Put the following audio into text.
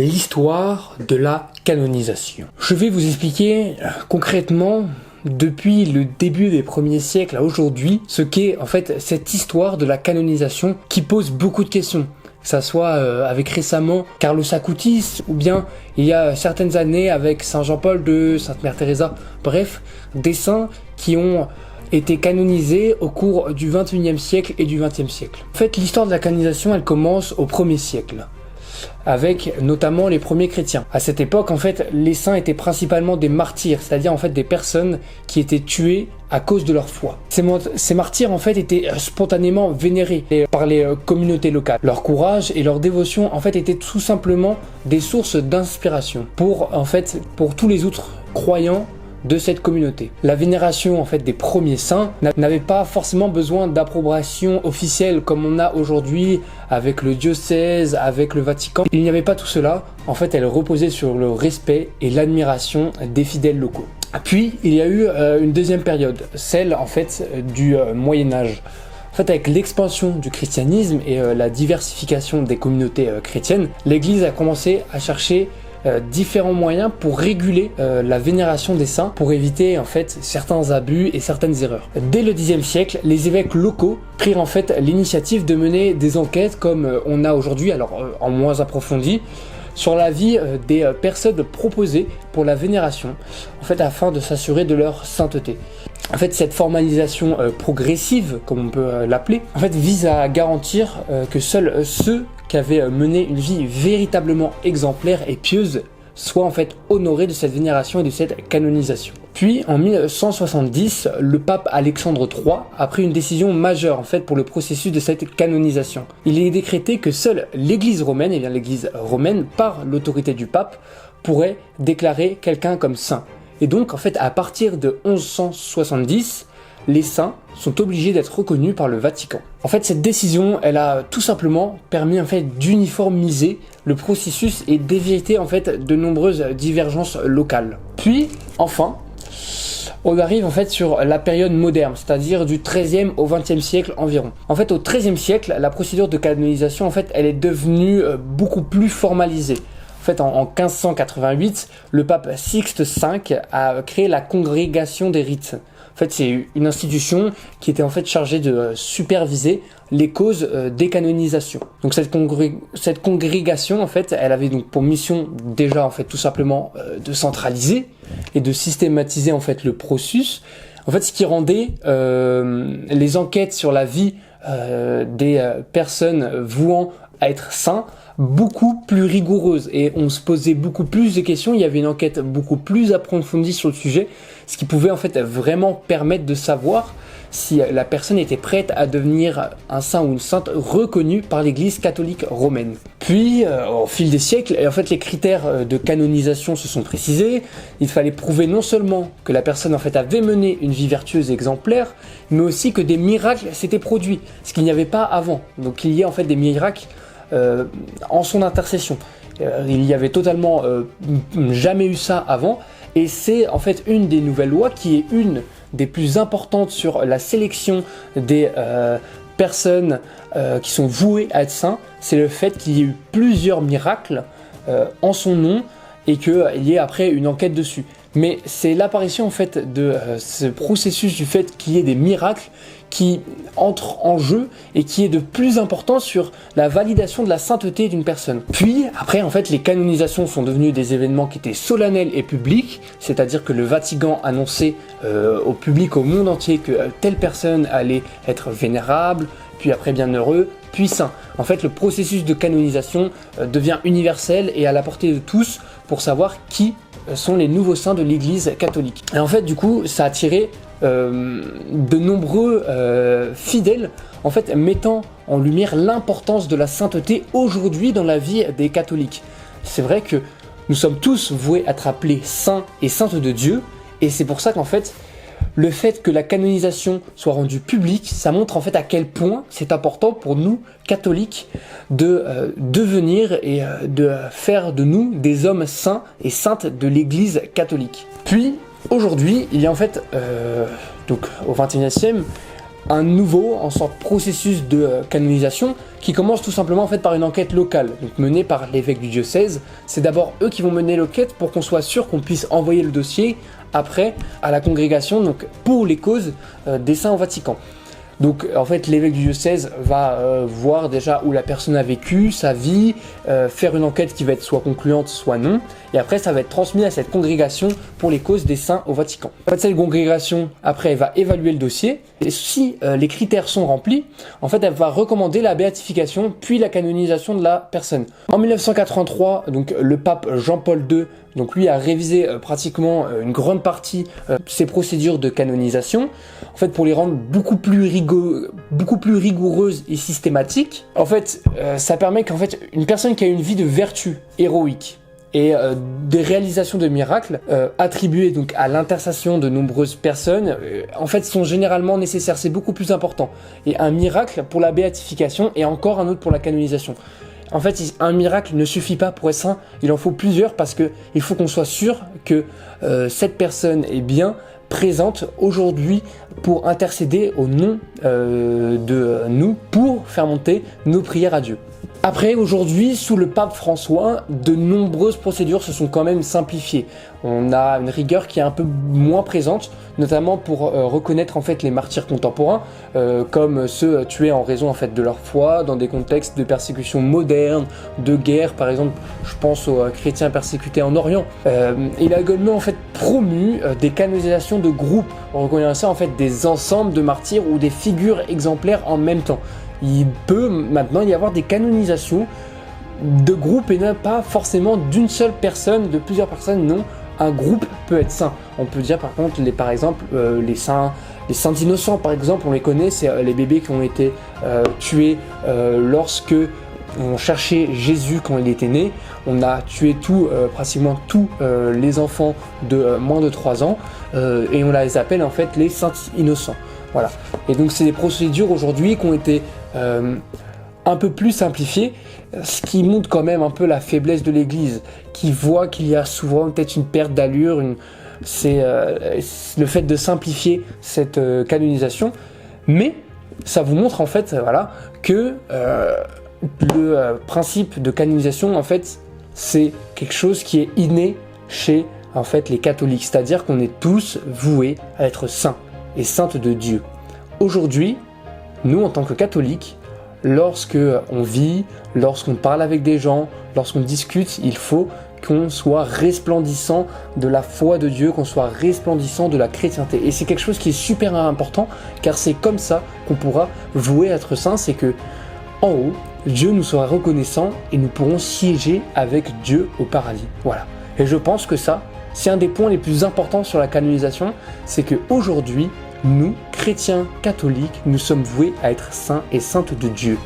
l'histoire de la canonisation. Je vais vous expliquer concrètement, depuis le début des premiers siècles à aujourd'hui, ce qu'est en fait cette histoire de la canonisation qui pose beaucoup de questions. Que ça soit avec récemment Carlos Acutis, ou bien il y a certaines années avec Saint Jean-Paul II, Sainte Mère Teresa, bref, des saints qui ont été canonisés au cours du 21e siècle et du 20e siècle. En fait, l'histoire de la canonisation, elle commence au 1er siècle, avec notamment les premiers chrétiens. À cette époque, en fait, les saints étaient principalement des martyrs, c'est-à-dire en fait des personnes qui étaient tuées à cause de leur foi. Ces martyrs en fait étaient spontanément vénérés par les communautés locales. Leur courage et leur dévotion en fait étaient tout simplement des sources d'inspiration pour tous les autres croyants de cette communauté. La vénération en fait des premiers saints n'avait pas forcément besoin d'approbation officielle comme on a aujourd'hui avec le diocèse, avec le Vatican. Il n'y avait pas tout cela. En fait, elle reposait sur le respect et l'admiration des fidèles locaux. Puis il y a eu une deuxième période, celle en fait du Moyen Âge. En fait, avec l'expansion du christianisme et la diversification des communautés chrétiennes, l'Église a commencé à chercher différents moyens pour réguler la vénération des saints, pour éviter en fait certains abus et certaines erreurs. Dès le Xe siècle, les évêques locaux prirent en fait l'initiative de mener des enquêtes comme on a aujourd'hui, alors en moins approfondi, sur la vie des personnes proposées pour la vénération, en fait afin de s'assurer de leur sainteté. En fait, cette formalisation progressive, comme on peut l'appeler, en fait vise à garantir que seuls ceux qui avaient mené une vie véritablement exemplaire et pieuse soient en fait honorés de cette vénération et de cette canonisation. Puis en 1170, le pape Alexandre III a pris une décision majeure en fait pour le processus de cette canonisation. Il est décrété que seule l'Église romaine, et bien l'Église romaine par l'autorité du pape, pourrait déclarer quelqu'un comme saint. Et donc en fait à partir de 1170, les saints sont obligés d'être reconnus par le Vatican. En fait, cette décision, elle a tout simplement permis en fait d'uniformiser le processus et d'éviter en fait de nombreuses divergences locales. Puis, enfin, on arrive en fait sur la période moderne, c'est-à-dire du XIIIe au XXe siècle environ. En fait, au XIIIe siècle, la procédure de canonisation, en fait, elle est devenue beaucoup plus formalisée. En fait, en 1588, le pape Sixte V a créé la Congrégation des rites. En fait, c'est une institution qui était en fait chargée de superviser les causes des canonisations. Donc cette congrégation, en fait, elle avait donc pour mission déjà en fait tout simplement de centraliser et de systématiser en fait le processus. En fait, ce qui rendait les enquêtes sur la vie des personnes vouant à être saints beaucoup plus rigoureuse, et on se posait beaucoup plus de questions, il y avait une enquête beaucoup plus approfondie sur le sujet, ce qui pouvait en fait vraiment permettre de savoir si la personne était prête à devenir un saint ou une sainte reconnue par l'Église catholique romaine. Puis, au fil des siècles, en fait, les critères de canonisation se sont précisés. Il fallait prouver non seulement que la personne en fait avait mené une vie vertueuse et exemplaire, mais aussi que des miracles s'étaient produits, ce qu'il n'y avait pas avant. Donc il y a en fait des miracles en son intercession. Il y avait totalement jamais eu ça avant, et c'est en fait une des nouvelles lois qui est une des plus importantes sur la sélection des personnes qui sont vouées à être saints. C'est le fait qu'il y ait eu plusieurs miracles en son nom et qu'il y ait après une enquête dessus. Mais c'est l'apparition en fait de ce processus du fait qu'il y ait des miracles qui entrent en jeu et qui est de plus important sur la validation de la sainteté d'une personne. Puis après en fait les canonisations sont devenues des événements qui étaient solennels et publics, c'est-à-dire que le Vatican annonçait au public, au monde entier, que telle personne allait être vénérable, puis après bienheureux, puis saint. En fait le processus de canonisation devient universel et à la portée de tous pour savoir qui sont les nouveaux saints de l'Église catholique. Et en fait du coup ça a attiré de nombreux fidèles, en fait mettant en lumière l'importance de la sainteté aujourd'hui dans la vie des catholiques. C'est vrai que nous sommes tous voués à être appelés saints et saintes de Dieu, et c'est pour ça qu'en fait le fait que la canonisation soit rendue publique, ça montre en fait à quel point c'est important pour nous catholiques de devenir et de faire de nous des hommes saints et saintes de l'Église catholique. Puis aujourd'hui, il y a en fait, donc au XXIe siècle, un nouveau en sorte processus de canonisation qui commence tout simplement en fait par une enquête locale, donc menée par l'évêque du diocèse. C'est d'abord eux qui vont mener l'enquête pour qu'on soit sûr qu'on puisse envoyer le dossier après à la congrégation, donc pour les causes des saints au Vatican. Donc en fait l'évêque du diocèse va voir déjà où la personne a vécu, sa vie, faire une enquête qui va être soit concluante soit non, et après ça va être transmis à cette congrégation pour les causes des saints au Vatican. En fait cette congrégation après elle va évaluer le dossier, et si les critères sont remplis, en fait elle va recommander la béatification puis la canonisation de la personne. En 1983, donc le pape Jean-Paul II, donc lui a révisé pratiquement une grande partie de ces procédures de canonisation, en fait pour les rendre beaucoup plus rigoureuses et systématiques. En fait, ça permet qu'en fait une personne qui a une vie de vertu héroïque et des réalisations de miracles attribuées donc à l'intercession de nombreuses personnes, en fait sont généralement nécessaires. C'est beaucoup plus important. Et un miracle pour la béatification et encore un autre pour la canonisation. En fait, un miracle ne suffit pas pour être saint, il en faut plusieurs parce que il faut qu'on soit sûr que cette personne est bien présente aujourd'hui pour intercéder au nom de nous, pour faire monter nos prières à Dieu. Après, aujourd'hui, sous le pape François, de nombreuses procédures se sont quand même simplifiées. On a une rigueur qui est un peu moins présente, notamment pour reconnaître en fait les martyrs contemporains, comme ceux tués en raison en fait de leur foi, dans des contextes de persécution moderne, de guerre, par exemple, je pense aux chrétiens persécutés en Orient. Il a également en fait promu des canonisations de groupes, en reconnaissant en fait des ensembles de martyrs ou des figures exemplaires en même temps. Il peut maintenant y avoir des canonisations de groupes et non pas forcément d'une seule personne, de plusieurs personnes, non. Un groupe peut être saint. On peut dire par contre, par exemple, les saints innocents, par exemple, on les connaît, c'est les bébés qui ont été tués lorsque on cherchait Jésus quand il était né. On a tué pratiquement tous les enfants de moins de 3 ans et on les appelle en fait les saints innocents. Voilà. Et donc c'est des procédures aujourd'hui qui ont été un peu plus simplifiées, ce qui montre quand même un peu la faiblesse de l'Église, qui voit qu'il y a souvent peut-être une perte d'allure. C'est le fait de simplifier cette canonisation, mais ça vous montre en fait que le principe de canonisation en fait c'est quelque chose qui est inné chez en fait les catholiques, c'est-à-dire qu'on est tous voués à être saints et sainte de Dieu. Aujourd'hui, nous en tant que catholiques, lorsque on vit, lorsqu'on parle avec des gens, lorsqu'on discute, il faut qu'on soit resplendissant de la foi de Dieu, qu'on soit resplendissant de la chrétienté. Et c'est quelque chose qui est super important, car c'est comme ça qu'on pourra vouer à être saint, c'est que en haut, Dieu nous sera reconnaissant et nous pourrons siéger avec Dieu au paradis. Voilà. Et je pense que ça, c'est un des points les plus importants sur la canonisation, c'est qu'aujourd'hui, nous, chrétiens catholiques, nous sommes voués à être saints et saintes de Dieu.